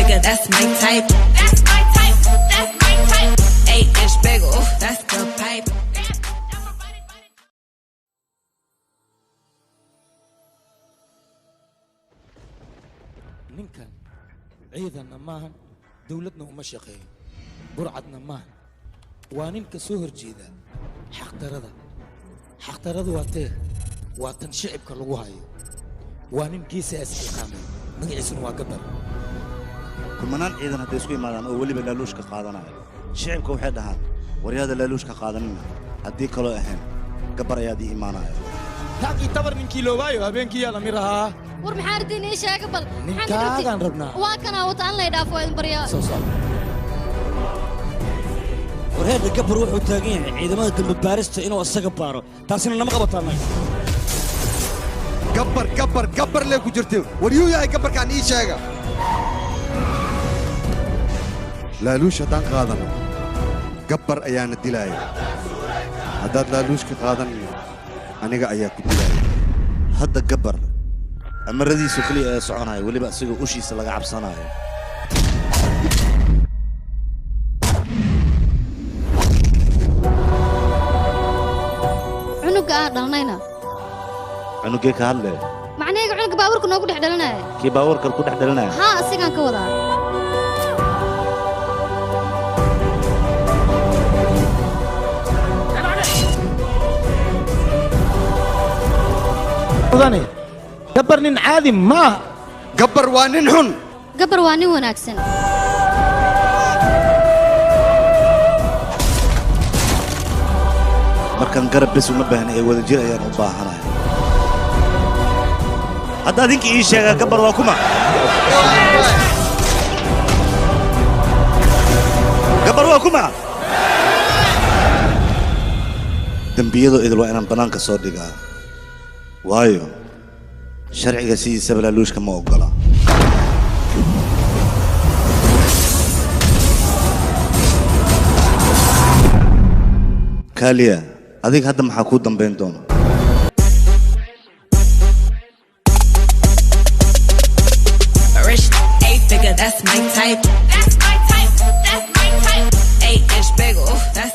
figure, that's my type. That's my type. That's my type. 8-inch bagel, that's the pipe. ninkan ciidanna maahan dawladna uma shaqeeyo burcadna maahan waa nin ka soo horjeeda xaqdarada waa tan shicibka lagu hayo waa nin geesa asqiiqaamay magaciisuna waa gabar kumanaan ciidan hadday isku imaadaan oo weliba laaluushka qaadanaya shicibka waxay dhahaan waryaada laaluushka qaadanina haddii kaloo ahayn gabar ayaad ii imaanaya taaqii tabar ninkii loogaayo habeenkii yaa la mirahaa war maxaa ardin ii sheega bal ninkaagaan rabnaa waa kana wataan lay dhaafo in barya soo warheedda gabar wuxuu taagan yahay ciidamada dambe baarista inuu asaga baaro taasina nama qabataanay gabar lee ku jirtay waryuu yahay gabarkaan ii sheega laaluush haddaan qaadano gabar ayaana dilaaya haddaad laaluushka qaadanno aniga ayaa ku dilaaya hadda gabar amaradiisu keliya ee soconaya weliba isagoo ushiisa laga cabsanayo cunuga aan dhalnayna cunugee ka hadlaya macnaheega cunuga baabuurka noogu dhex dhalanaya kii baabuurka ku dhex dhalanaya haa asigaan ka wadaa gabar nin caadi maaha gabar waa nin xun gabar waa nin wanaagsan markaan garab bes uma baahna ee wadajir ayaan u baahanaya hadda adinka ii sheegaa gabar waa kuma gabar waa kuma dembiyadoo idil waa inaan bannaanka soo dhigaa waayo sharciga sidiisaba laaluushka ma oggola kaaliya adiga hadda maxaa kuu dambayn doona Rich 8-figure, that's my type. That's my type. That's my type. 8-inch bagel, that's